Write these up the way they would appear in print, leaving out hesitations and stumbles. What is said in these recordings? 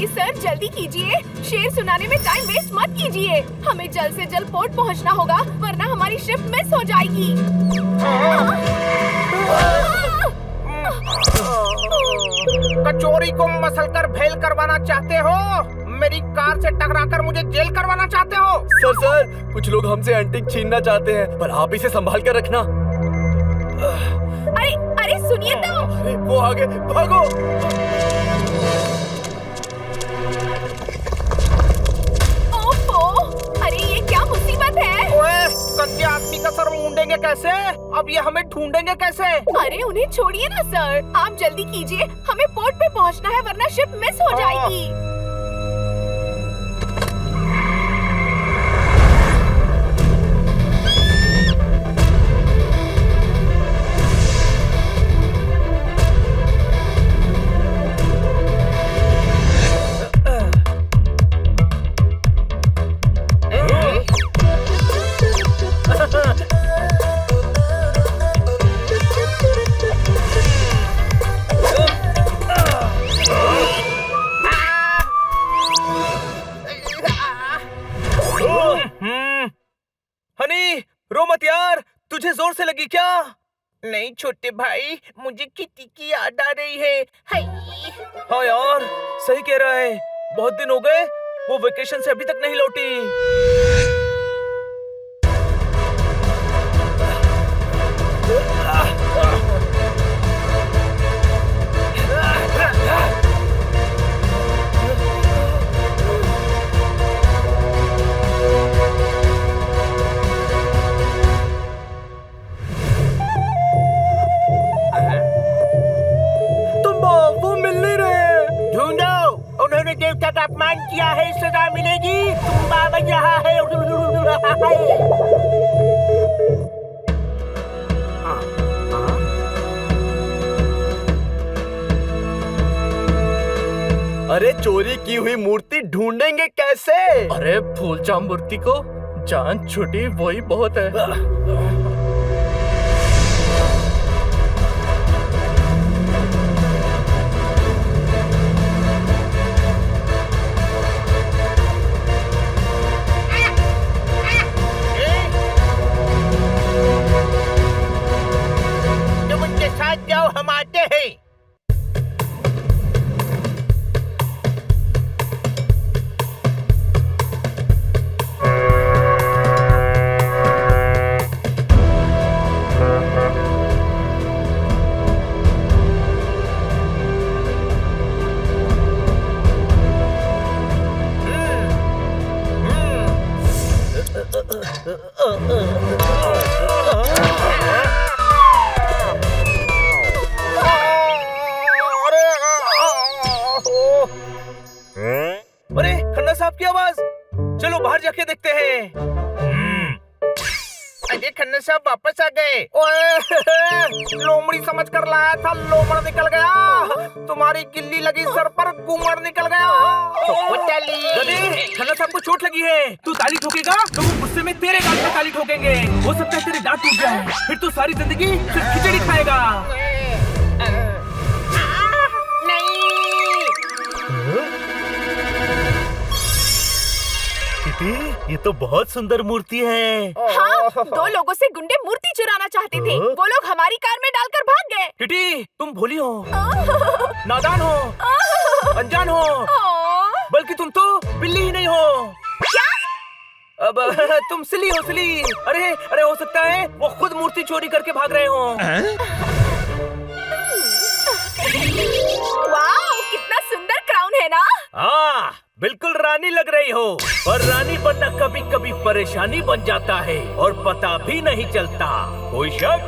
Please sir जल्दी कीजिए, शेर सुनाने में टाइम वेस्ट मत कीजिए। हमें जल्द से जल्द पोर्ट पहुंचना होगा वरना हमारी शिफ्ट मिस हो जाएगी। कचौरी को मसलकर भेल करवाना चाहते हो? मेरी कार से टकराकर मुझे जेल करवाना चाहते हो? सर कुछ लोग हमसे एंटीक छीनना चाहते हैं, पर आप इसे संभाल कर रखना। अरे अरे सुनिए तो। अरे वो आगे भागो। ओफो, अरे ये क्या मुसीबत है? ओए, कच्चे आदमी का सर मूंडेंगे कैसे? अब ये हमें ढूंढेंगे कैसे? अरे उन्हें छोड़िए ना सर, आप जल्दी कीजिए, हमें पोर्ट पे पहुंचना है वरना शिप मिस हो जाएगी। हनी रो मत यार, तुझे जोर से लगी क्या? नहीं छोटे भाई, मुझे किटी की याद आ रही है। हाय। हाँ यार सही कह रहा है, बहुत दिन हो गए, वो वेकेशन से अभी तक नहीं लौटी। वो मिल नहीं रहे। ढूंढो, उन्होंने देवता का अपमान किया है, सजा मिलेगी। तुम बाबा यहाँ है। अरे चोरी की हुई मूर्ति ढूंढेंगे कैसे? अरे भूल जा मूर्ति को, जान छुटी वही बहुत है। तुम उनके साथ जाओ, हम आते हैं। अरे खन्ना साहब की आवाज, चलो बाहर जाके देखते हैं। अरे खन्ना साहब वापस आ गए। ओए, लोमड़ी समझ कर लाया था, लोमड़ निकल गया। तुम्हारी गिल्ली लगी सर पर, गुमड़ निकल गया। खन्ना साहब को चोट लगी है, तू ताली ठोकेगा तो वो गुस्से में तेरे गाल पे ताली ठोकेंगे। हो सकता है तेरे दांत टूट जाए, फिर तू सारी जिंदगी सिर्फ खिचड़ी खाएगा। ये तो बहुत सुंदर मूर्ति है। हाँ, 2 लोगों से गुंडे मूर्ति चुराना चाहते थे, वो लोग हमारी कार में डालकर भाग गए। किटी तुम भोली हो, नादान हो, अनजान हो, बल्कि तुम तो बिल्ली ही नहीं हो। क्या? अब तुम सिली हो, सिली। अरे अरे हो सकता है वो खुद मूर्ति चोरी करके भाग रहे हो। वाओ, कितना सुंदर क्राउन है ना? हाँ बिल्कुल रानी लग रही हो, और रानी बनना कभी कभी परेशानी बन जाता है और पता भी नहीं चलता। कोई शक?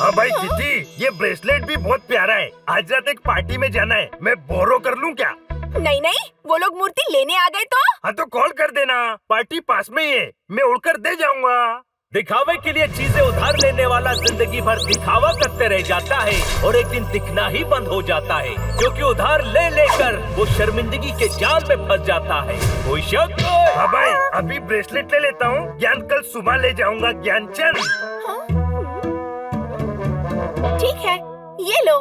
हाँ भाई किटी, ये ब्रेसलेट भी बहुत प्यारा है। आज रात एक पार्टी में जाना है, मैं बोरो कर लूँ क्या? नहीं नहीं, वो लोग मूर्ति लेने आ गए तो? हाँ तो कॉल कर देना, पार्टी पास में ही है, मैं उड़कर दे जाऊंगा। दिखावे के लिए चीजें उधार लेने वाला जिंदगी भर दिखावा करते रह जाता है और एक दिन दिखना ही बंद हो जाता है, क्योंकि उधार ले लेकर वो शर्मिंदगी के जाल में फंस जाता है। कोई शक? हाँ भाई, अभी ब्रेसलेट ले लेता हूँ, ज्ञान कल सुबह ले जाऊंगा। ज्ञानचंद ठीक है, ये लो।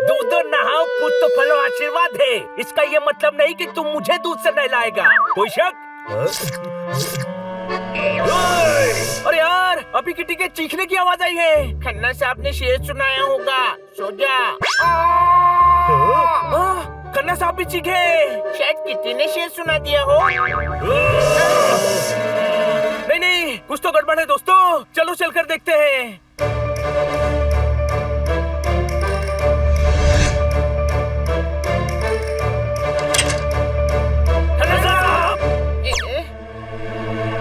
दूध नहाओ पुत्र फलो आशीर्वाद है। इसका ये मतलब नहीं कि तुम मुझे दूध से नहलाएगा। कोई शक? अरे यार, अभी किटी के चीखने की आवाज आई है। खन्ना साहब ने शेर सुनाया होगा, सो जा। खन्ना साहब भी चीखे। शायद किटी ने शेर सुना दिया हो। नहीं नहीं, कुछ तो गड़बड़ है दोस्तों। चलो चलकर देखते हैं।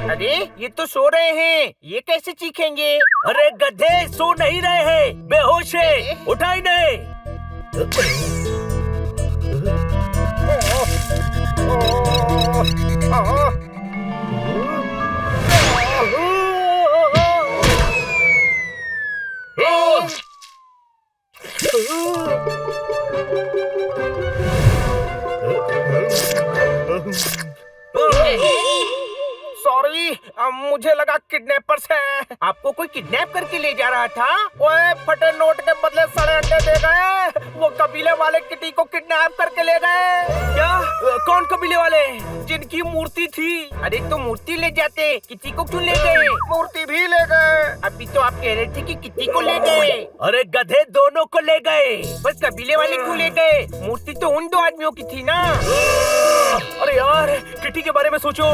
अरे ये तो सो रहे हैं, ये कैसे चीखेंगे? अरे गधे, सो नहीं रहे हैं, बेहोश है, उठा ही नहीं। सॉरी, मुझे लगा किडनैपर्स हैं। आपको कोई किडनैप करके ले जा रहा था? ओए, फटे नोट के बदले सड़े अंडे दे गए। वो कबीले वाले किटी को किडनैप करके ले गए। क्या? कौन कबीले वाले? जिनकी मूर्ति थी। अरे तो मूर्ति ले जाते, किटी को क्यों ले गए? मूर्ति भी ले गए। अभी तो आप कह रहे थे कि किटी को ले गए। अरे गधे, दोनों को ले गए। बस कबीले वाले क्यों ले गए? मूर्ति तो उन दो आदमियों की थी ना। अरे यार, किटी के बारे में सोचो।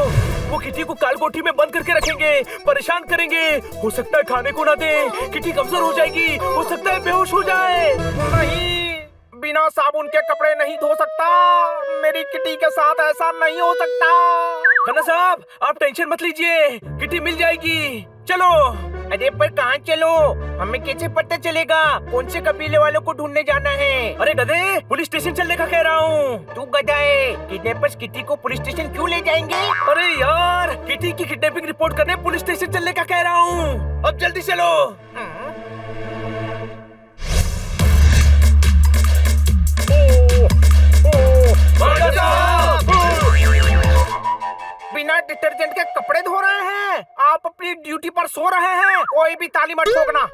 वो किटी को कालकोठी में बंद करके रखेंगे, परेशान करेंगे। हो सकता है खाने को ना दे, किटी कमजोर हो जाएगी, हो सकता है बेहोश हो जाए। नहीं, बिना साबुन के कपड़े नहीं धो सकता। मेरी किटी के साथ ऐसा नहीं हो सकता। खन्ना साहब, आप टेंशन मत लीजिए, किटी मिल जाएगी। चलो। अरे पर कहाँ चलो? हमें कैसे पता चलेगा कौन से कबीले वालों को ढूंढने जाना है? अरे गधे, पुलिस स्टेशन चलने का कह रहा हूँ। तू गधा है। किडनैपर्स किटी को पुलिस स्टेशन क्यों ले जाएंगे? अरे यार, किटी की किडनैपिंग रिपोर्ट करने पुलिस स्टेशन चलने का कह रहा हूँ। अब जल्दी चलो। बिना डिटर्जेंट के कपड़े धो रहे हैं? आप अपनी ड्यूटी पर सो रहे हैं? कोई भी ताली मत ठोकना।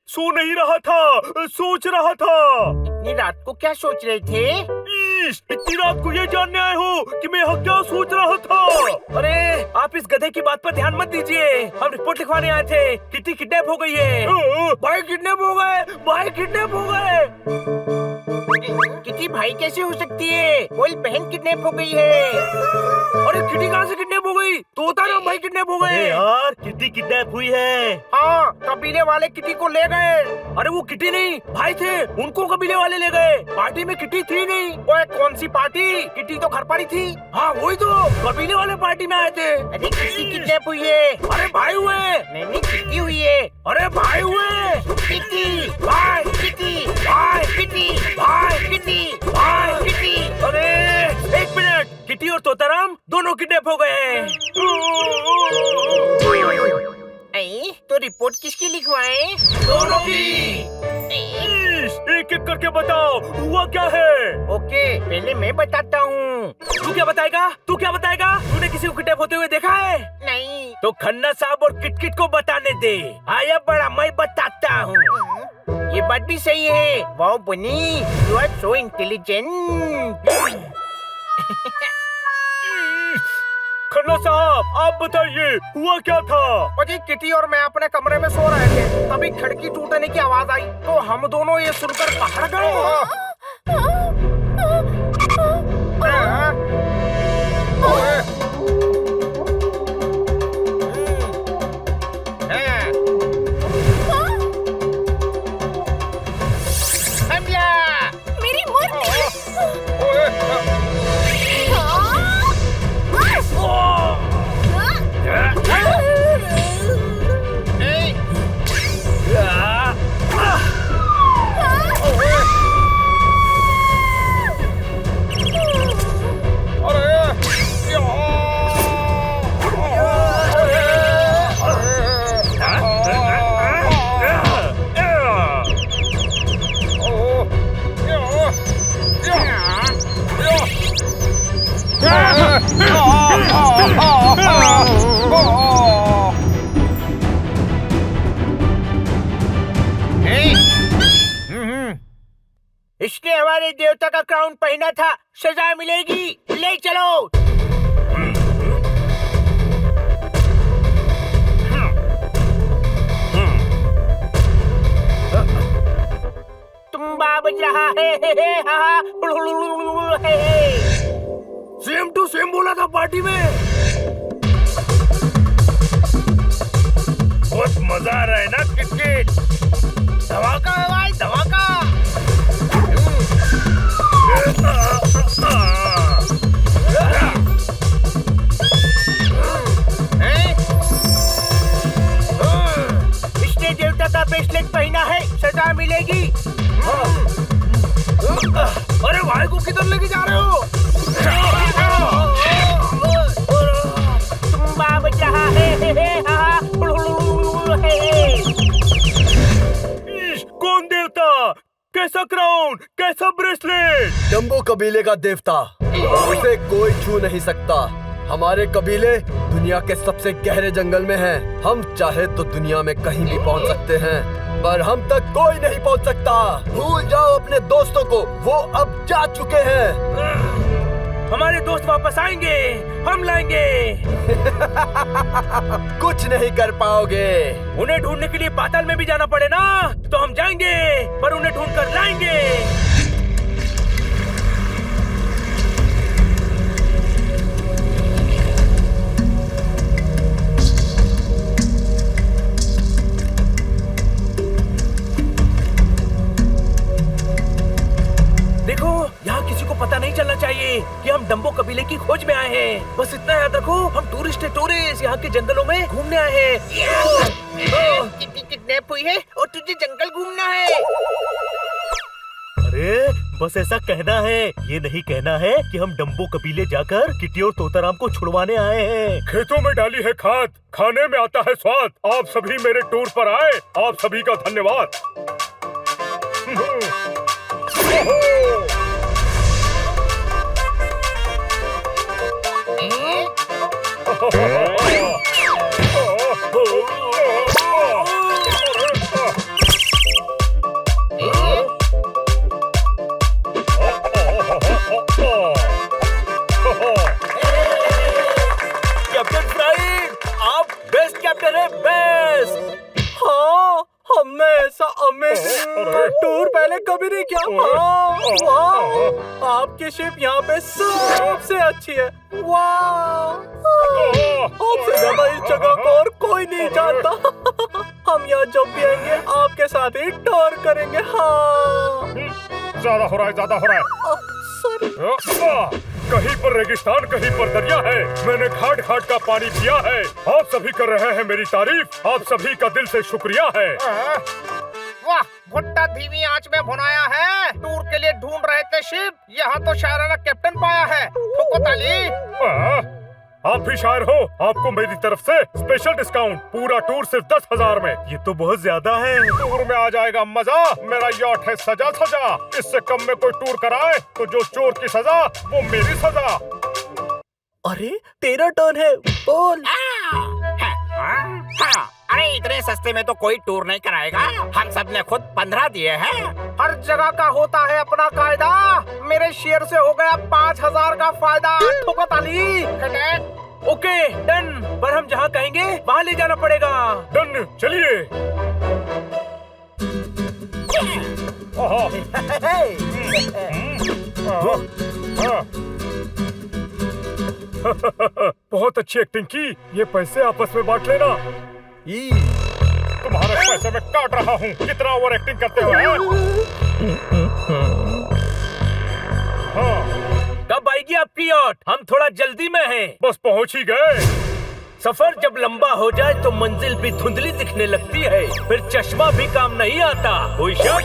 सो नहीं रहा था, सोच रहा था। इतनी रात को क्या सोच रहे थे? इतनी रात को ये जानने आए हो कि मैं यहाँ क्या सोच रहा था? अरे आप इस गधे की बात पर ध्यान मत दीजिए। हम रिपोर्ट लिखवाने आए थे। किटी किडनैप हो गई है। भाई किडनैप हो गए। भाई किडनैप हो गए। किटी भाई कैसे हो सकती है? कोई बहन किडनैप हो गई है। अरे किटी कहाँ से किडनैप हो गई? तोता राम भाई किडनैप हो गए। यार, किटी किडनैप हुई है। हाँ, कबीले वाले किटी को ले गए। अरे वो किटी नहीं, भाई थे, उनको कबीले वाले ले गए। पार्टी में किटी थी नहीं। ओए, कौन सी पार्टी? किटी तो घर पर ही थी। हाँ वही तो, कबीले वाले पार्टी में आए थे। अरे किटी किडनैप हुई है। अरे भाई हुए। नहीं, किटी हुई है। अरे भाई हुए। किटी भाई, किटी भाई, किटी भाई, किटी भाई। किटी। अरे एक मिनट, किटी और तोताराम दोनों किडनैप हो गए हैं। तो रिपोर्ट किसकी लिखवाएं? दोनों की। एक एक करके बताओ, हुआ क्या है? ओके, पहले मैं बताता हूँ। तू क्या बताएगा? तू क्या बताएगा? तूने किसी को किडनैप होते हुए देखा है? नहीं। तो खन्ना साहब और किटकिट को बताने दे। आया बड़ा, मैं बताता हूँ। ये बात भी सही है। Wow Bunny, you are so intelligent. Khanna साहब, आप बताइए, हुआ क्या था? जी, किटी और मैं अपने कमरे में सो रहे थे, तभी खिड़की टूटने की आवाज आई, तो हम दोनों ये सुनकर बाहर गए। मेरी मूर्ति। इसने हमारे देवता का क्राउन पहना था, सजा मिलेगी, ले चलो। तुम्बा बज रहा है, सेम टू सेम बोला था पार्टी में। बहुत मजा आ रहा है ना किटकिट? धमाका है भाई, धमाका। इसने देवता का ब्रेसलेट पहना है, सजा मिलेगी। अरे भाई को किधर लेके जा रहे हो? तुम्बा बज रहा है, कौन देवता? कैसा क्राउन? कैसा ब्रेसलेट? डंबो कबीले का देवता, उसे कोई छू नहीं सकता। हमारे कबीले दुनिया के सबसे गहरे जंगल में हैं। हम चाहे तो दुनिया में कहीं भी पहुंच सकते हैं, पर हम तक कोई नहीं पहुंच सकता। भूल जाओ अपने दोस्तों को, वो अब जा चुके हैं। हमारे दोस्त वापस आएंगे, हम लाएंगे। कुछ नहीं कर पाओगे। उन्हें ढूंढने के लिए पाताल में भी जाना पड़े ना, तो हम जाएंगे, पर उन्हें ढूंढ कर लाएंगे। देखो, यहाँ किसी को पता नहीं चलना चाहिए कि हम डंबो कबीले की खोज में आए हैं। बस इतना याद रखो, हम टूरिस्ट हैं, टूरिस्ट यहाँ के जंगलों में घूमने आए हैं। कितनी किडनैप हुई है और तुझे जंगल घूमना है। अरे बस ऐसा कहना है, ये नहीं कहना है कि हम डंबो कबीले जाकर किटी और तोताराम को छुड़वाने आए हैं। खेतों में डाली है खाद, खाने में आता है स्वाद। आप सभी मेरे टूर पर आए, आप सभी का धन्यवाद। कैप्टन फ्राइड, आप बेस्ट कैप्टन है, बेस्ट। हाँ, हमने ऐसा अमेजिंग टूर पहले कभी नहीं किया। हाँ, वाह, आपकी शिप यहाँ पे सबसे अच्छी है। वाह, आपसे ज्यादा इस जगह को और कोई नहीं जानता। हम यहाँ जब भी आएंगे आपके साथ ही टूर करेंगे। हाँ, ज्यादा हो रहा है, ज्यादा हो रहा है। सॉरी। कहीं पर रेगिस्तान, कहीं पर दरिया है। मैंने घाट घाट का पानी पिया है। आप सभी कर रहे हैं मेरी तारीफ, आप सभी का दिल से शुक्रिया है। वाह, भुट्टा धीमी आंच में भुनाया है। टूर के लिए ढूंढ रहे थे शिप, यहाँ तो शायराना कैप्टन पाया है। ठोको ताली। आप भी शायर हो, आपको मेरी तरफ से स्पेशल डिस्काउंट। पूरा टूर सिर्फ 10,000 में। ये तो बहुत ज्यादा है। टूर में आ जाएगा मजा। मेरा यॉट है सजा सजा। इससे कम में कोई टूर कराए तो जो चोर की सजा वो मेरी सजा। अरे तेरा टर्न है, बोल। अरे इतने सस्ते में तो कोई टूर नहीं कराएगा। हम सब ने खुद 15 दिए हैं। हर जगह का होता है अपना कायदा। मेरे शेयर से हो गया 5,000 का फायदा। ठोको ताली। ओके डन, पर हम जहाँ कहेंगे वहाँ ले जाना पड़ेगा। डन, चलिए। बहुत अच्छी एक्टिंग की। ये पैसे आपस में बांट लेना। तुम्हारे पैसे में काट रहा हूँ। कितना ओवर एक्टिंग करते हो? हाँ, कब आएगी आपकी याट? हम थोड़ा जल्दी में हैं। बस पहुँच ही गए। सफर जब लंबा हो जाए तो मंजिल भी धुंधली दिखने लगती है, फिर चश्मा भी काम नहीं आता। कोई शक?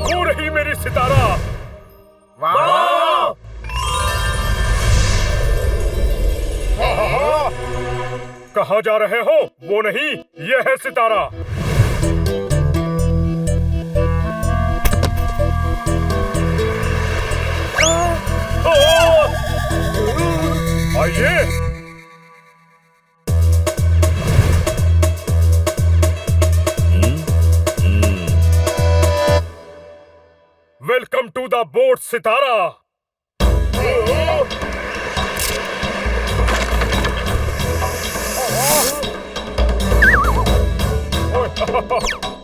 हो रही मेरी सितारा। वाह! कहाँ जा रहे हो? वो नहीं, ये है सितारा। वेलकम टू द बोट सितारा।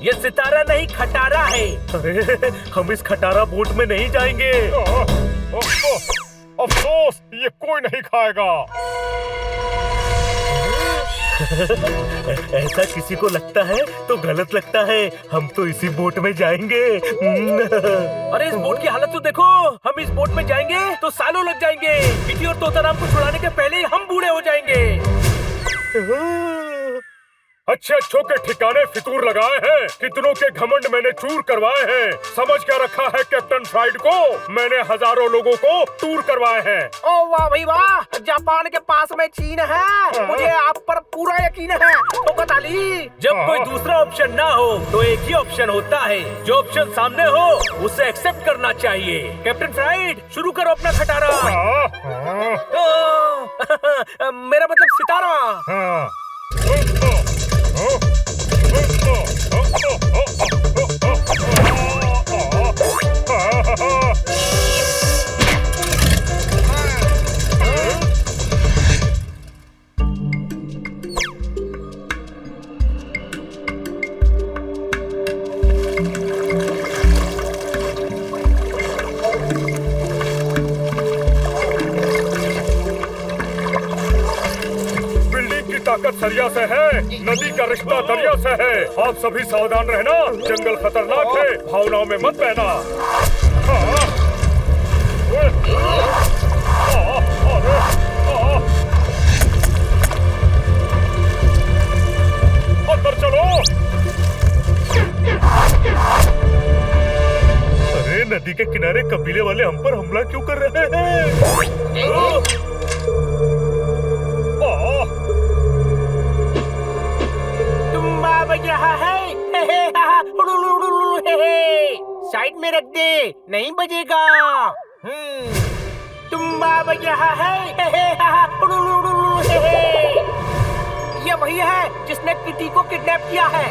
ये सितारा नहीं खटारा है। अरे हम इस खटारा बोट में नहीं जाएंगे। अफसोस, ये कोई नहीं खाएगा। ऐसा किसी को लगता है तो गलत लगता है। हम तो इसी बोट में जाएंगे। अरे इस बोट की हालत तो देखो। हम इस बोट में जाएंगे तो सालों लग जाएंगे। किटी और तोताराम को छुड़ाने के पहले ही हम बूढ़े हो जाएंगे। अच्छे अच्छों के ठिकाने फितूर लगाए हैं, कितनों के घमंड मैंने चूर करवाए हैं। समझ क्या रखा है कैप्टन फ्राइड को? मैंने हजारों लोगों को टूर करवाए हैं। ओ वाह भाई वाह, जापान के पास में चीन है, मुझे आप पर पूरा यकीन है। तो बता ली, जब कोई दूसरा ऑप्शन ना हो तो एक ही ऑप्शन होता है। जो ऑप्शन सामने हो उसे एक्सेप्ट करना चाहिए। कैप्टन फ्राइड, शुरू करो अपना खटारा। मेरा मतलब सितारा। ताकत सरिया से है, नदी का रिश्ता दरिया से है। आप सभी सावधान रहना, जंगल खतरनाक है, भावनाओं में मत बहना। अंदर चलो। अरे नदी के किनारे कबीले वाले हम पर हमला क्यों कर रहे हैं? रहा है। साइड में रख दे, नहीं बजेगा। तुम्बा बज रहा है। ये वही है जिसने किटी को किडनैप किया है।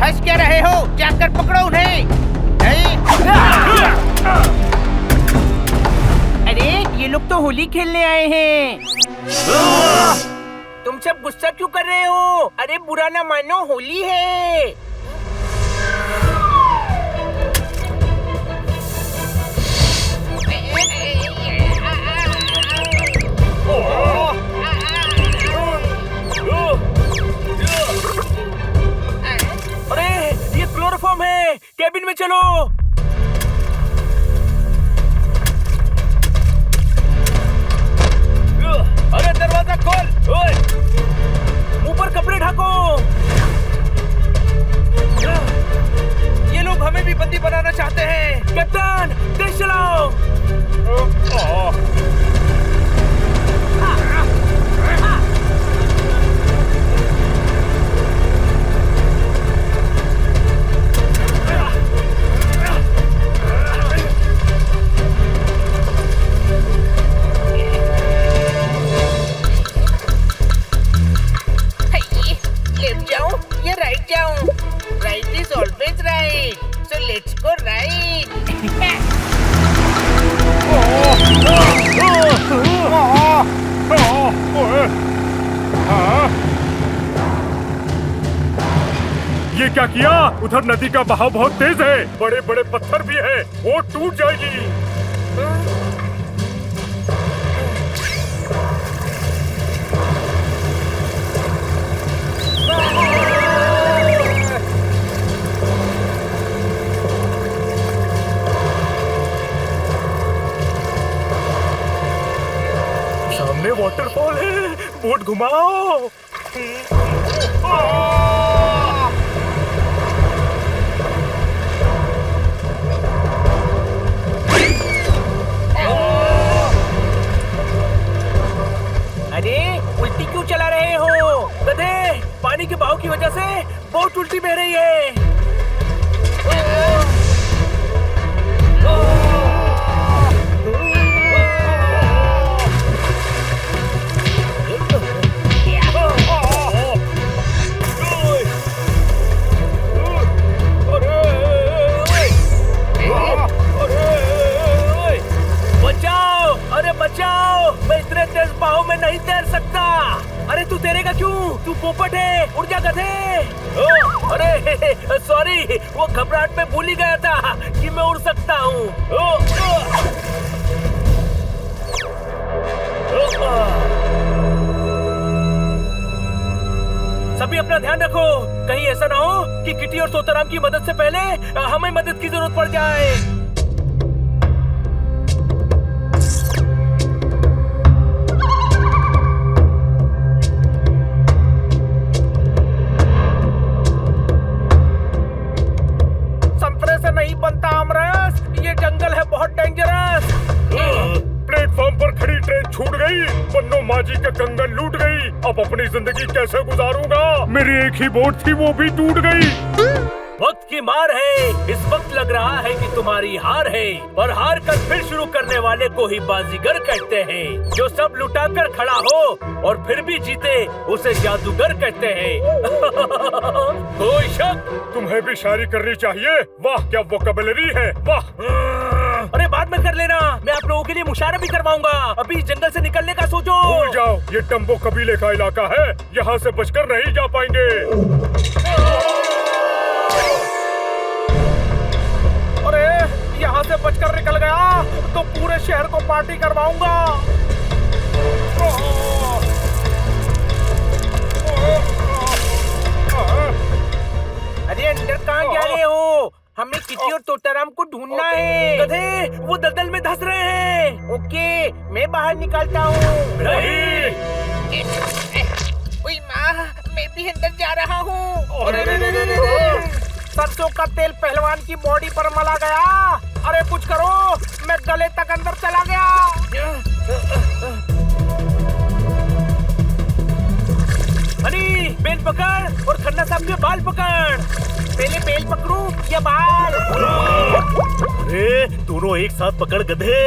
हंस क्या रहे हो? जाकर पकड़ो उन्हें। अरे ये लोग तो होली खेलने आए हैं। तुम सब गुस्सा क्यों कर रहे हो? अरे बुरा ना मानो, होली है। अरे ये क्लोरोफॉर्म है, केबिन में चलो। अरे दरवाजा खोल। ओए, ऊपर कपड़े ढाको। ये लोग हमें भी बंदी बनाना चाहते हैं। कैप्टन, तेज चलाओ। ये क्या किया? उधर नदी का बहाव बहुत तेज है, बड़े बड़े पत्थर भी हैं, वो टूट जाएगी। सामने वाटरफॉल है, बोट घुमाओ। अरे उल्टी क्यों चला रहे हो? गधे, पानी के बहाव की वजह से बोट उल्टी बह रही है। अरे सॉरी, वो घबराहट में भूल ही गया था कि मैं उड़ सकता हूँ। सभी अपना ध्यान रखो, कहीं ऐसा ना हो कि किटी और तोताराम की मदद से पहले हमें मदद की जरूरत पड़ जाए। संतरे से नहीं बनता आमरस, ये जंगल है बहुत डेंजरस। प्लेटफॉर्म पर खड़ी ट्रेन छूट गई, बन्नो माजी के कंगन लूट गई। अब अपनी जिंदगी कैसे गुजारूंगा? मेरी एक ही बोट थी, वो भी टूट गई। वक्त की मार है, इस वक्त लग रहा है कि तुम्हारी हार है, पर हार कर फिर शुरू करने वाले को ही बाजीगर कहते हैं। जो सब लुटा कर खड़ा हो और फिर भी जीते, उसे जादूगर कहते हैं। कोई शक? तुम्हें भी शायरी करनी चाहिए। वाह क्या वोकैबुलरी है, वाह। अरे बाद में कर लेना, मैं आप लोगों के लिए मुशायरा भी करवाऊंगा। अभी जंगल से निकलने का सोचो। भूल जाओ, ये टम्बो कबीले का इलाका है, यहाँ से बचकर नहीं जा पाएंगे। अरे यहाँ से बचकर निकल गया तो पूरे शहर को पार्टी करवाऊंगा। अरे अंदर कहाँ जा रहे हो? हमें किटी और तोताराम को ढूंढना है। गधे, वो दलदल में धंस रहे हैं। ओके, मैं बाहर निकलता हूँ। नहीं। ओए माँ, मैं भी अंदर जा रहा हूँ। अरे सरसों का तेल पहलवान की बॉडी पर मला गया। अरे कुछ करो, मैं गले तक अंदर चला गया। हनी, बेल पकड़ और खन्ना साहब के बाल पकड़। पहले बेल पकड़ूं या बाल? अरे दोनों एक साथ पकड़ गधे।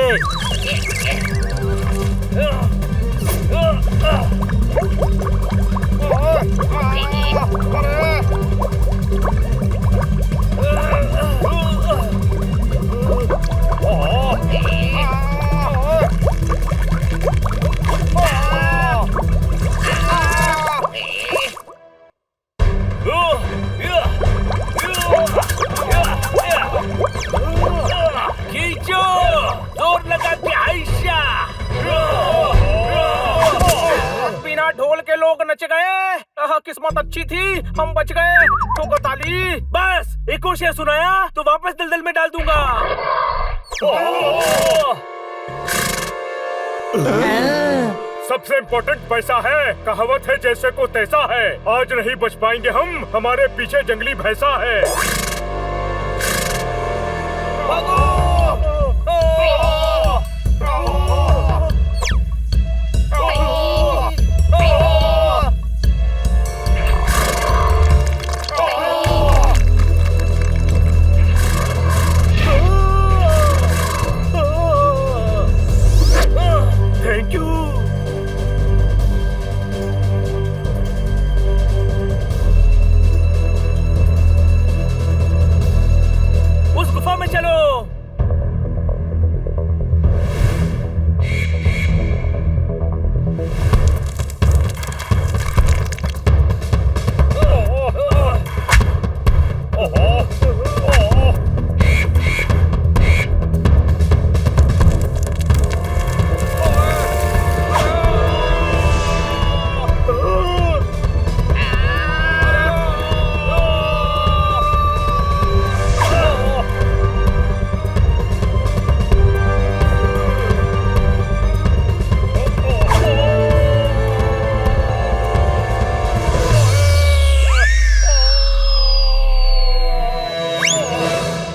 खींचो, जोर लगा के आयशा। बिना ढोल के लोग नच गए। किस्मत अच्छी थी, हम बच गए। ठोको ताली। बस एक और शेर सुनाया तो वापस दलदल में डाल दूंगा। सबसे इम्पोर्टेंट पैसा है। कहावत है जैसे को तैसा है। आज नहीं बच पाएंगे हम, हमारे पीछे जंगली भैंसा है। Thank you. उस गुफा में चलो।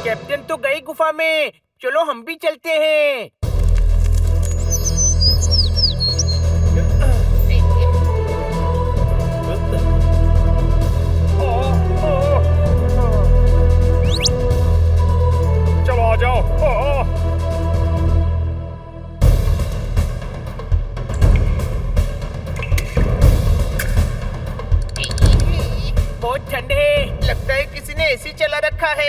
कैप्टन तो गई गुफा में, चलो हम भी चलते हैं। चलो आ जाओ। बहुत ठंड है, लगता है किसी ने एसी चला रखा है।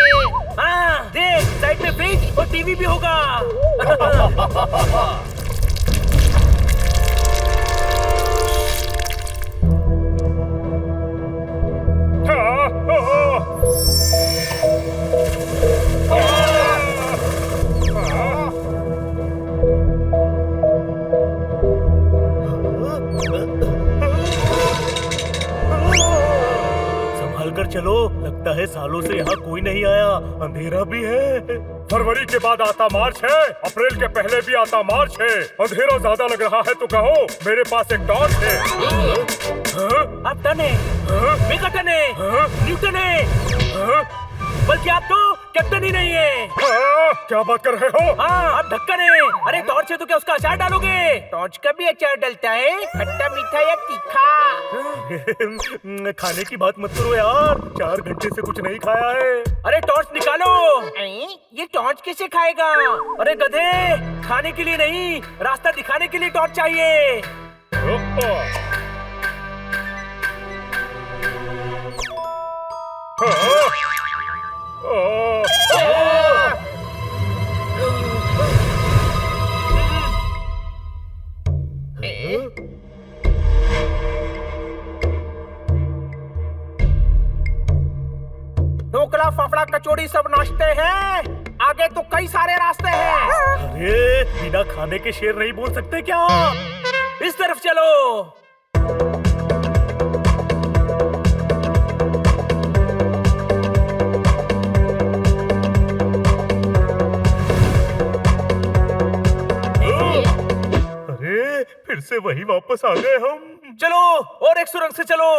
हाँ, देख साइड में फ्रिज और टीवी भी होगा। संभाल कर चलो, लगता है सालों से यहाँ कोई नहीं आया, अंधेरा भी है। फरवरी के बाद आता मार्च है, अप्रैल के पहले भी आता मार्च है। अंधेरा ज्यादा लग रहा है तो कहो, मेरे पास एक टॉर्च है। आप टने, मेगाटने, न्यूटने, बल्कि आप तो कैप्टन ही नहीं है। क्या बात कर रहे हो? हाँ, आप ढक्कन है। अरे टॉर्च है तो क्या उसका अचार डालोगे? टॉर्च का भी अचार डलता है, खट्टा मीठा या तीखा? खाने की बात मत करो यार, 4 घंटे से कुछ नहीं खाया है। अरे टॉर्च निकालो। ये टॉर्च कैसे खाएगा? अरे गधे, खाने के लिए नहीं, रास्ता दिखाने के लिए टॉर्च चाहिए। ढोकला, फाफड़ा, कचौड़ी सब नाश्ते हैं, आगे तो कई सारे रास्ते हैं। अरे बिना खाने के शेर नहीं बोल सकते क्या? इस तरफ चलो। अरे फिर से वही वापस आ गए हम। चलो और एक सुरंग से चलो।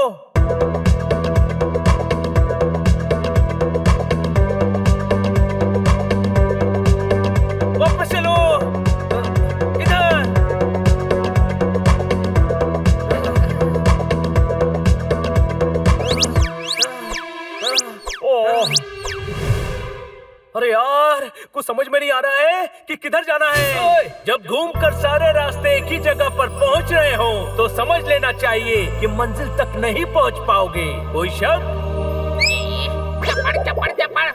वापस चलो, इधर। अरे यार, कुछ समझ में नहीं आ रहा है कि किधर जाना है। जब घूमकर सारे रास्ते एक ही जगह पर पहुंच रहे हो तो समझ लेना चाहिए कि मंजिल तक नहीं पहुंच पाओगे। कोई शक? चपड़ चपड़ चपड़।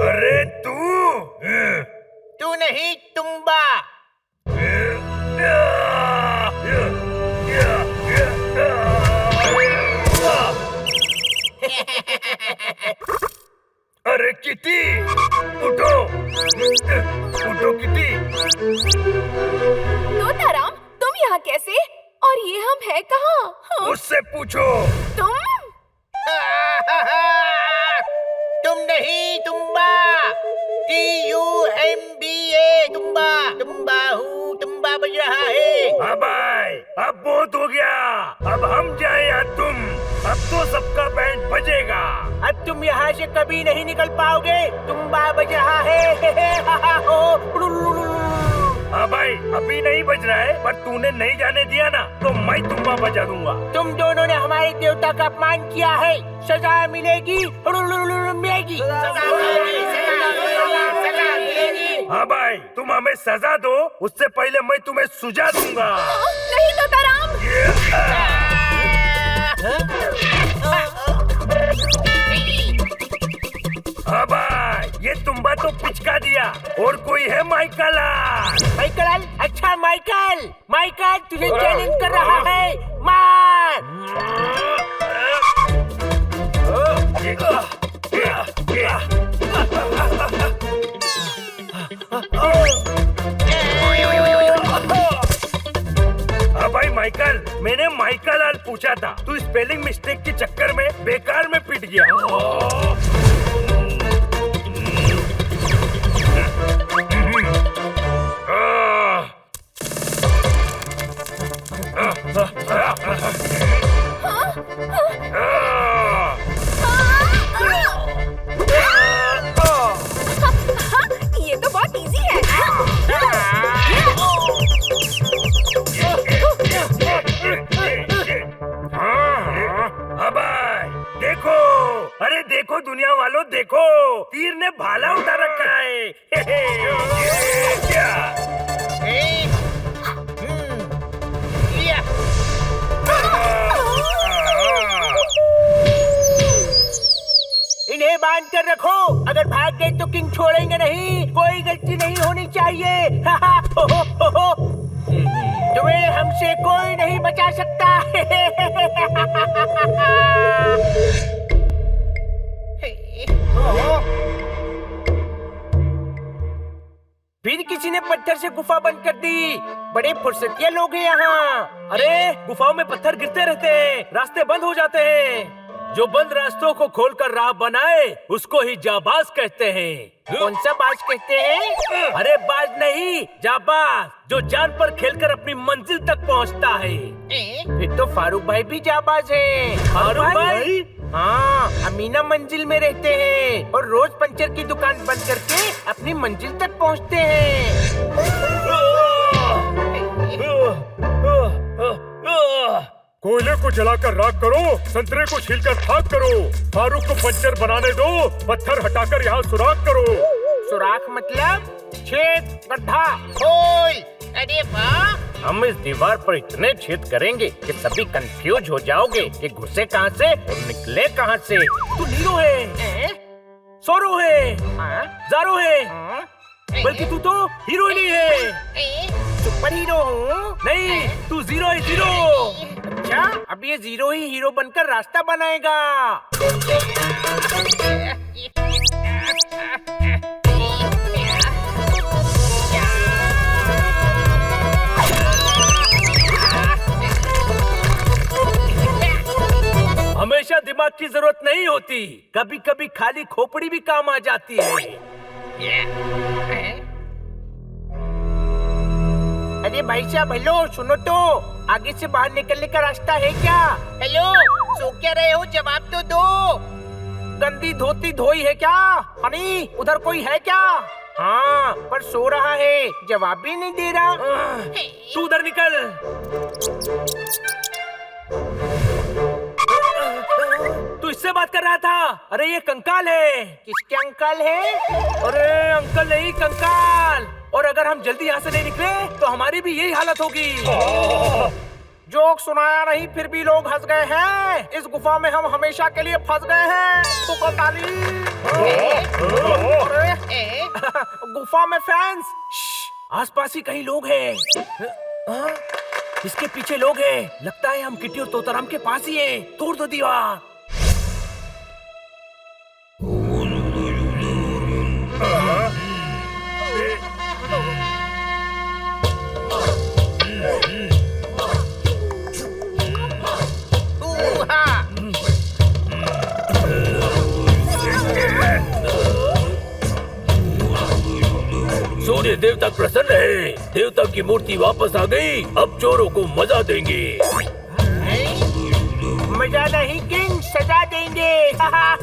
अरे तू नहीं, तुम्बा। अरे किटी, उठो, उठो किटी। तोताराम, तुम यहाँ कैसे? और ये हम है कहाँ? हाँ? उससे पूछो। तुम? तुम नहीं, तुम्बा। TUMBA, तुम्बा। तुम्बा हूँ, तुम्बा बज रहा है। अब आए, अब बहुत हो गया। अब हम जाए या तुम? अब तो सबका बैंड बजेगा। अब तुम यहाँ से कभी नहीं निकल पाओगे, तुम्बा बज रहा है। हाँ भाई, अभी नहीं बज रहा है, पर तूने नहीं जाने दिया ना, तो मैं तुम्बा बजा दूंगा। तुम दोनों ने हमारे देवता का अपमान किया है, सजा मिलेगी, मिलेगी। हाँ भाई, तुम हमें सजा दो, उससे पहले मैं तुम्हें सुझा दूंगा। नहीं तोताराम। हाँ भाई, ये तुम्बा तो पिचका दिया। और कोई है माइकल? माइकल? अच्छा माइकल, माइकल तुझे चैलेंज कर रहा है, मार। हाँ भाई माइकल, मैंने माइकल आल पूछा था, तू स्पेलिंग मिस्टेक के चक्कर में बेकार में पिट गया। ये तो बहुत इजी है। अब देखो, अरे देखो दुनिया वालों, देखो तीर ने भाला उठा रखा है। क्या? बांध कर रखो, अगर भाग गए तो किंग छोड़ेंगे नहीं, कोई गलती नहीं होनी चाहिए। तुम्हें हमसे कोई नहीं बचा सकता। फिर किसी ने पत्थर से गुफा बंद कर दी। बड़े फुर्सतिया लोग हैं यहाँ। अरे गुफाओं में पत्थर गिरते रहते हैं, रास्ते बंद हो जाते हैं। जो बंद रास्तों को खोलकर राह बनाए उसको ही जाबाज कहते हैं। कौन सा बाज कहते हैं? अरे बाज नहीं, जाबाज, जो जान पर खेलकर अपनी मंजिल तक पहुँचता है। फिर तो फारूक भाई भी जाबाज हैं। फारूक भाई? हाँ, अमीना मंजिल में रहते हैं और रोज पंचर की दुकान बंद करके अपनी मंजिल तक पहुँचते हैं। कोयले को जलाकर राख करो, संतरे को छीलकर खाक करो, फारूक को पंचर बनाने दो, पत्थर हटाकर यहाँ सुराख करो। सुराख मतलब छेद, गड्ढा, होल। अरे वाह, हम इस दीवार पर इतने छेद करेंगे कि सभी कंफ्यूज हो जाओगे कि घुसे कहाँ से और निकले कहाँ से। तू नीरो है, सोरो है, जारो है, बल्कि तू तो हीरोइन ही है। सुपर हीरो हूँ? नहीं, तू जीरो है, जीरो। अच्छा, अब ये जीरो ही हीरो बनकर रास्ता बनाएगा। हमेशा दिमाग की जरूरत नहीं होती, कभी कभी खाली खोपड़ी भी काम आ जाती है। अरे भाई साहब, हेलो, सुनो तो, आगे से बाहर निकलने का रास्ता है क्या? हेलो, सो क्या रहे हो? जवाब तो दो। गंदी धोती धोई है क्या? हनी, उधर कोई है क्या? हाँ, पर सो रहा है, जवाब भी नहीं दे रहा। तू उधर निकल। तू इससे बात कर रहा था? अरे ये कंकाल है। किसके अंकल है? अरे अंकल नहीं, कंकाल। और अगर हम जल्दी यहाँ से नहीं निकले तो हमारी भी यही हालत होगी। जोक सुनाया नहीं, फिर भी लोग हंस गए हैं। इस गुफा में हम हमेशा के लिए फंस गए हैं। तो ताली। गुफा में फैंस। आसपास ही कहीं लोग हैं। इसके पीछे लोग हैं। लगता है हम किट्टी और तोताराम के पास ही हैं। तोड़ दो दीवार। सूर्य देवता प्रसन्न है। देवता की मूर्ति वापस आ गई। अब चोरों को मजा देंगे। मजा नहीं किंग, सजा देंगे। हाँ,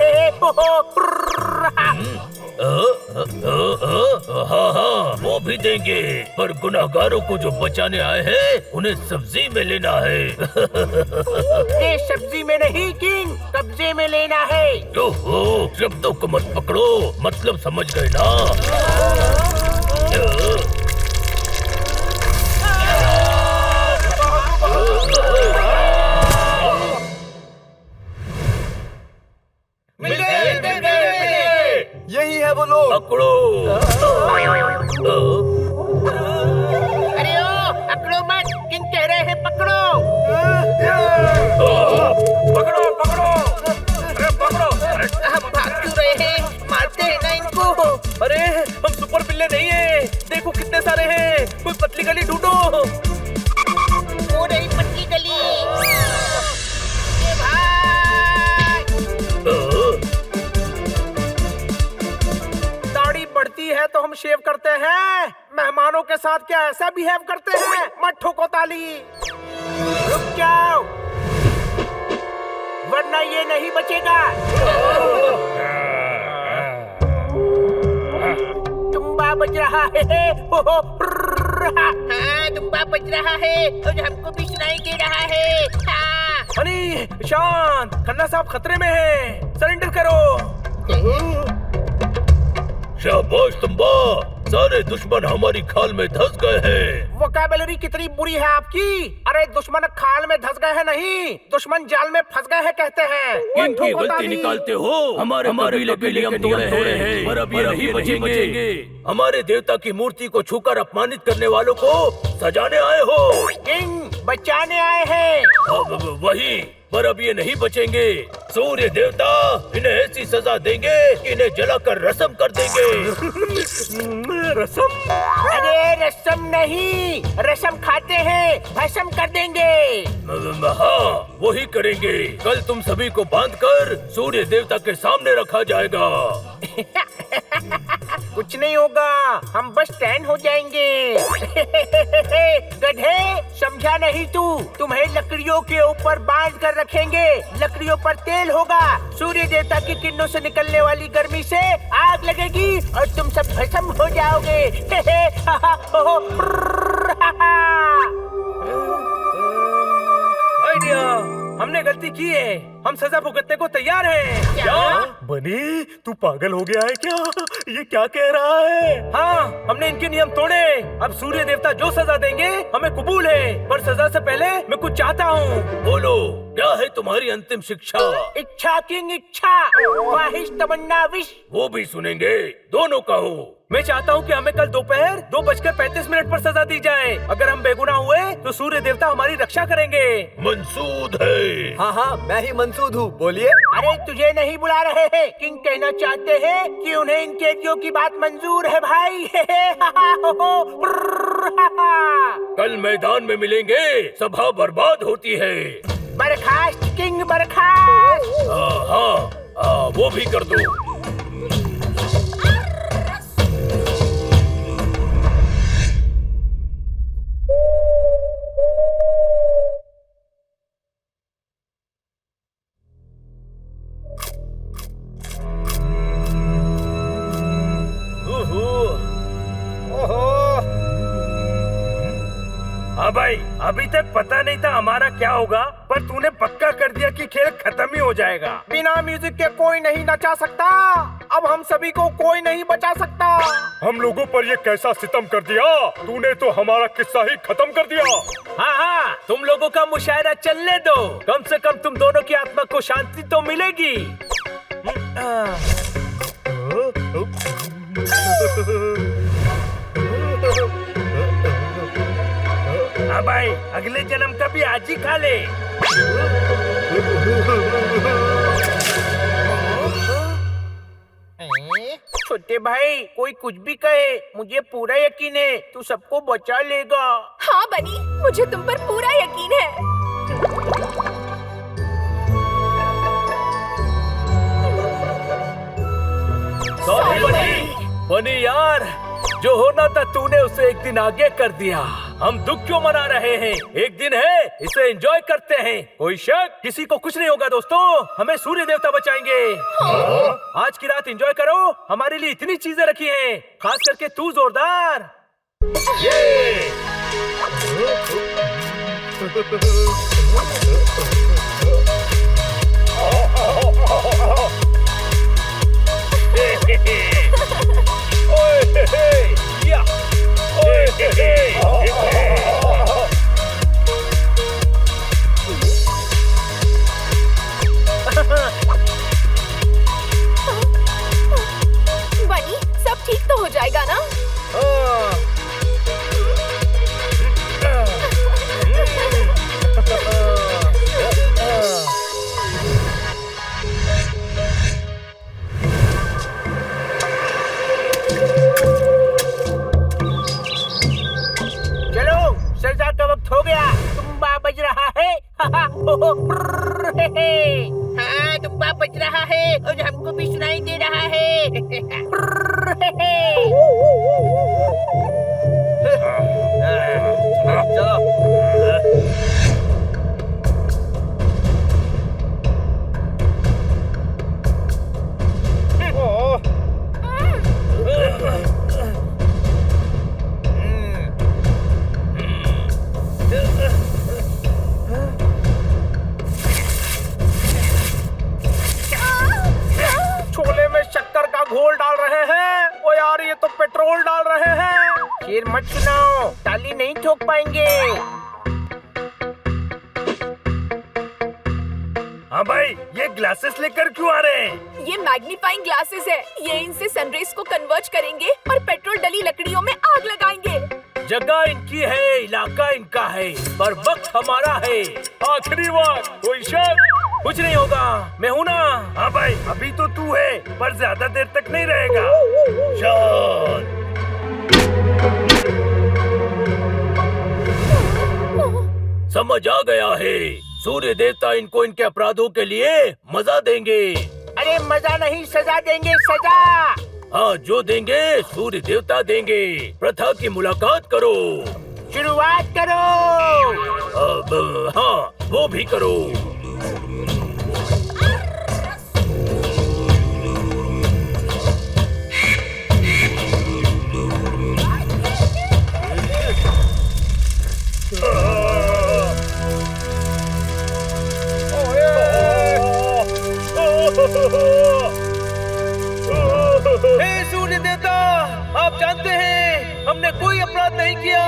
वो भी देंगे, पर गुनाहगारों को जो बचाने आए हैं उन्हें सब्जी में लेना है। ये सब्जी में नहीं किंग, कब्जे में लेना है। ओहो, शब्दों को मत पकड़ो, मतलब समझ गए ना। यही है वो लोग। पकड़ो। अरे ओ, पकड़ो मत, किंग कह रहे हैं पकड़ो। पकड़ो पकड़ो, अरे पकड़ो। हम भाग क्यों रहे हैं? मारते हैं ना इनको। अरे हम सुपर बिल्ले नहीं है, देखो कितने सारे हैं। कोई पतली गली ढूंढो। वो रही पतली गली। ये भाई, दाढ़ी बढ़ती है तो हम शेव करते हैं। मेहमानों के साथ क्या ऐसा बिहेव करते हैं? मत ठोको ताली। रुक जाओ, वरना ये नहीं बचेगा। तुम्बा बज रहा है। हाँ, तुम्बा बज रहा है और हमको भी सुनाई दे रहा है। हाँ। हनी, शांत, खन्ना साहब खतरे में है। सरेंडर करो। शाबाश तुम्बा, सारे दुश्मन हमारी खाल में धंस गए हैं। वोकैबुलरी कितनी बुरी है आपकी। अरे दुश्मन खाल में धंस गए हैं नहीं, दुश्मन जाल में फंस गए हैं कहते हैं। इनकी गलती निकालते हो। हमारे कबीले के नियम तोड़े हैं, पर अब ये नहीं बचेंगे। हमारे देवता की मूर्ति को छूकर अपमानित करने वालों को सजाने आए हो। किंग बचाने आए हैं। वही, पर अब ये नहीं बचेंगे। सूर्य देवता इन्हें ऐसी सजा देंगे कि इन्हें जलाकर रसम कर देंगे। रसम? अरे रसम नहीं, रसम खाते हैं, भस्म कर देंगे। हाँ, वही करेंगे। कल तुम सभी को बांधकर सूर्य देवता के सामने रखा जाएगा। कुछ नहीं होगा, हम बस टैन हो जाएंगे। गधे, समझा नहीं तू? तुम्हें लकड़ियों के ऊपर बांध कर रखेंगे। लकड़ियों पर तेल होगा, सूर्य देवता की किरणों से निकलने वाली गर्मी से आग लगेगी और तुम सब भस्म हो जाओगे। आइडिया, हमने गलती की है। हम सजा भुगतने को तैयार हैं। क्या? बनी, तू पागल हो गया है क्या? ये क्या कह रहा है? हाँ, हमने इनके नियम तोड़े। अब सूर्य देवता जो सजा देंगे हमें कबूल है, पर सजा से पहले मैं कुछ चाहता हूँ। बोलो, क्या है तुम्हारी अंतिम शिक्षा? इच्छा किंग इच्छा, ख्वाहिश तमन्ना विश। वो भी सुनेंगे, दोनों कहो। मैं चाहता हूँ कि हमें कल दोपहर 2:35 पर सजा दी जाए। अगर हम बेगुनाह हुए तो सूर्य देवता हमारी रक्षा करेंगे। मंसूद है। हाँ हाँ, मैं ही मंसूद हूँ, बोलिए। अरे तुझे नहीं बुला रहे हैं, किंग कहना चाहते हैं कि उन्हें इन कैदियों की बात मंजूर है भाई। कल मैदान में मिलेंगे, सभा बर्बाद होती है। बर्खास्त किंग बर्खास्त। हाँ, वो भी कर दो। हाँ भाई, अभी तक पता नहीं था हमारा क्या होगा, पर तूने पक्का कर दिया कि खेल खत्म ही हो जाएगा। बिना म्यूजिक के कोई नहीं नचा सकता। अब हम सभी को कोई नहीं बचा सकता। हम लोगों पर ये कैसा सितम कर दिया? तूने तो हमारा किस्सा ही खत्म कर दिया। हाँ, तुम लोगों का मुशायरा चलने दो। कम से कम तुम दोनों की आत्मा को शांति तो मिलेगी। हाँ भाई, अगले जन्म का भी आज ही खा ले। छोटे भाई, कोई कुछ भी कहे, मुझे पूरा यकीन है तू सबको बचा लेगा। हाँ बनी, मुझे तुम पर पूरा यकीन है। बनी यार, जो होना था तूने उसे एक दिन आगे कर दिया। हम दुख क्यों मना रहे हैं? एक दिन है, इसे एंजॉय करते हैं। कोई शक? किसी को कुछ नहीं होगा दोस्तों, हमें सूर्य देवता बचाएंगे। आज की रात एंजॉय करो, हमारे लिए इतनी चीजें रखी हैं, खास करके तू जोरदार। बनी, सब ठीक तो हो जाएगा ना? चलो, सजा का वक्त हो गया। तुम्बा बज रहा है। हाँ, तुम्बा बज रहा है और हमको भी सुनाई दे रहा है। शेर मत सुनाओ, ताली नहीं ठोक पाएंगे। हाँ भाई, ये ग्लासेस लेकर क्यों आ रहे हैं? ये मैग्नीफाइंग ग्लासेस है। ये इनसे सनरेज को कन्वर्ज करेंगे और पेट्रोल डली लकड़ियों में आग लगाएंगे। जगह इनकी है, इलाका इनका है, पर वक्त हमारा है। आखिरी बार कोई शक? कुछ नहीं होगा, मैं हूँ ना। हाँ भाई, अभी तो तू है, पर ज्यादा देर तक नहीं रहेगा। शांत। समझ आ गया है। सूर्य देवता इनको इनके अपराधों के लिए मजा देंगे। अरे मजा नहीं, सजा देंगे, सजा। हाँ, जो देंगे सूर्य देवता देंगे। प्रथा की मुलाकात करो। शुरुआत करो। अब हाँ, वो भी करो। हे सूर्य देवता, आप जानते हैं हमने कोई अपराध नहीं किया।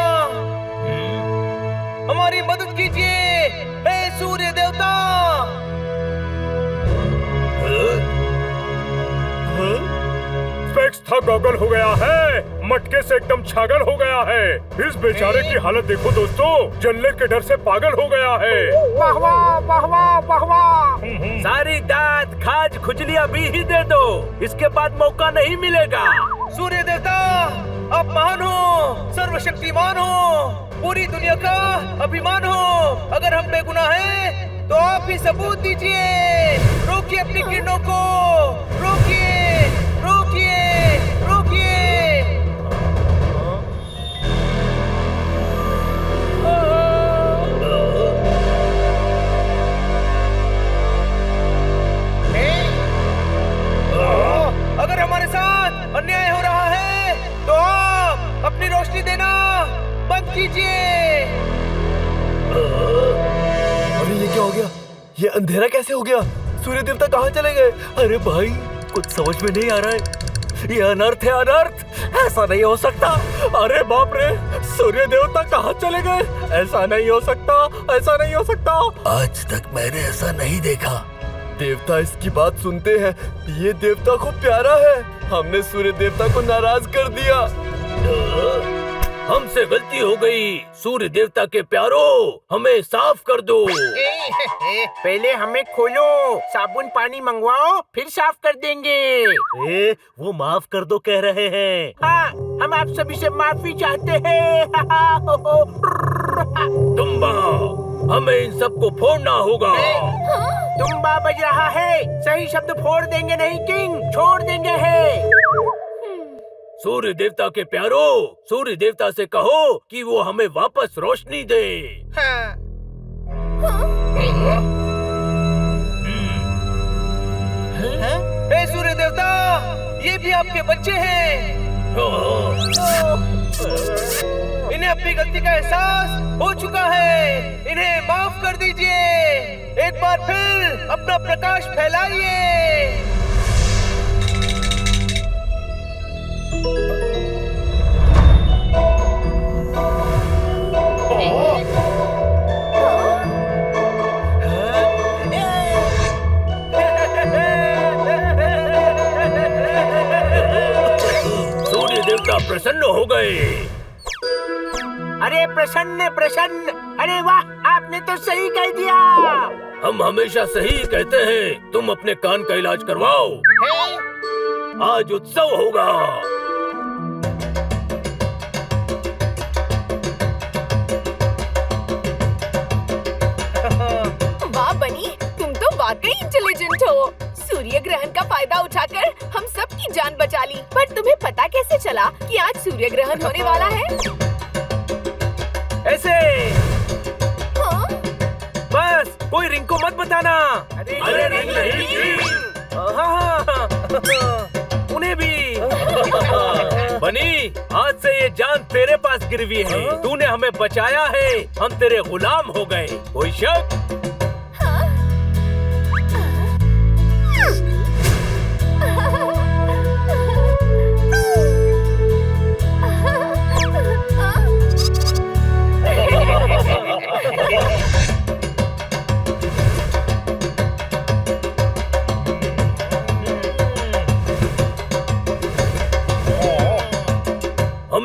हमारी मदद कीजिए, हे सूर्य देवता। स्पेक्स था गॉगल हो गया है, मटके से एकदम छागल हो गया है। इस बेचारे की हालत देखो दोस्तों, जलने के डर से पागल हो गया है। वाह वाह वाह वाह वाह वाह। सारी दांत खाज खुजलियां भी ही दे दो, इसके बाद मौका नहीं मिलेगा। सूर्य देवता, आप महान हो, सर्वशक्तिमान हो, पूरी दुनिया का अभिमान हो। अगर हम बेगुनाह हैं, तो आप ही सबूत दीजिए। रोकिए अपनी किरणों को, रोकिए, रोकिए, रोकिए। अगर हमारे साथ अन्याय हो रहा है, तो आप अपनी रोशनी देना बंद कीजिए। अरे ये क्या हो गया? ये अंधेरा कैसे हो गया? सूर्य देवता कहाँ चले गए? अरे भाई, कुछ समझ में नहीं आ रहा है। ये अनर्थ है, अनर्थ। ऐसा नहीं हो सकता। अरे बाप रे, सूर्य देवता कहाँ चले गए? ऐसा नहीं हो सकता, ऐसा नहीं हो सकता। आज तक मैंने ऐसा नहीं देखा। देवता इसकी बात सुनते हैं। ये देवता को प्यारा है। हमने सूर्य देवता को नाराज कर दिया। हमसे गलती हो गई। सूर्य देवता के प्यारो, हमें साफ कर दो। पहले हमें खोलो, साबुन पानी मंगवाओ, फिर साफ कर देंगे। वो माफ कर दो कह रहे हैं। हाँ, हम आप सभी से माफी चाहते हैं। तुम्बा, हमें इन सबको फोड़ना होगा। तुम्बा बज रहा है, सही शब्द फोड़ देंगे नहीं किंग, छोड़ देंगे है। सूर्य देवता के प्यारो, सूर्य देवता से कहो कि वो हमें वापस रोशनी दे। हाँ। हे सूर्य देवता, ये भी आपके बच्चे हैं। इन्हें अपनी गलती का एहसास हो चुका है, इन्हें माफ कर दीजिए। एक बार फिर अपना प्रकाश फैलाइए। सूर्य देवता प्रसन्न हो गए। अरे प्रसन्न प्रसन्न, अरे वाह, आपने तो सही कह दिया। हम हमेशा सही कहते हैं। तुम अपने कान का इलाज करवाओ। आज उत्सव होगा। वाह बनी, तुम तो वाकई इंटेलिजेंट हो। सूर्य ग्रहण का फायदा उठाकर हम सबकी जान बचा ली। पर तुम्हें पता कैसे चला कि आज सूर्य ग्रहण होने वाला है? ऐसे हाँ? बस, कोई रिंग को मत बताना। अरे रिंग नहीं। हाँ, उन्हें भी। बनी, आज से ये जान तेरे पास गिरवी है। तूने हमें बचाया है, हम तेरे गुलाम हो गए। कोई शक?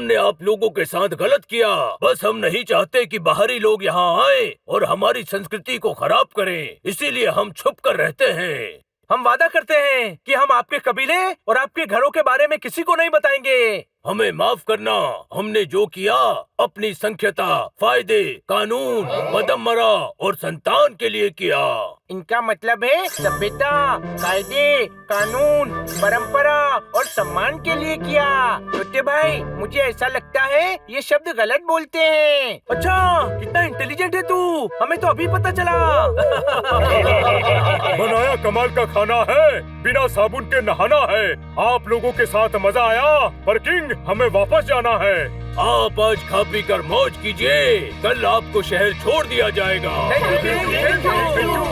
हमने आप लोगों के साथ गलत किया। बस हम नहीं चाहते कि बाहरी लोग यहाँ आए और हमारी संस्कृति को खराब करें, इसीलिए हम छुप कर रहते हैं। हम वादा करते हैं कि हम आपके कबीले और आपके घरों के बारे में किसी को नहीं बताएंगे। हमें माफ करना, हमने जो किया अपनी संख्यता, फायदे, कानून, मदमरा और संतान के लिए किया। इनका मतलब है सभ्यता, कायदे, कानून, परंपरा और सम्मान के लिए किया। छोटे भाई, मुझे ऐसा लगता है ये शब्द गलत बोलते हैं। अच्छा, कितना इंटेलिजेंट है तू, हमें तो अभी पता चला। बनाया कमाल का खाना है, बिना साबुन के नहाना है। आप लोगों के साथ मजा आया, पर किंग हमें वापस जाना है। आप आज खा पी कर मौज कीजिए, कल आपको शहर छोड़ दिया जाएगा। Thank you, thank you.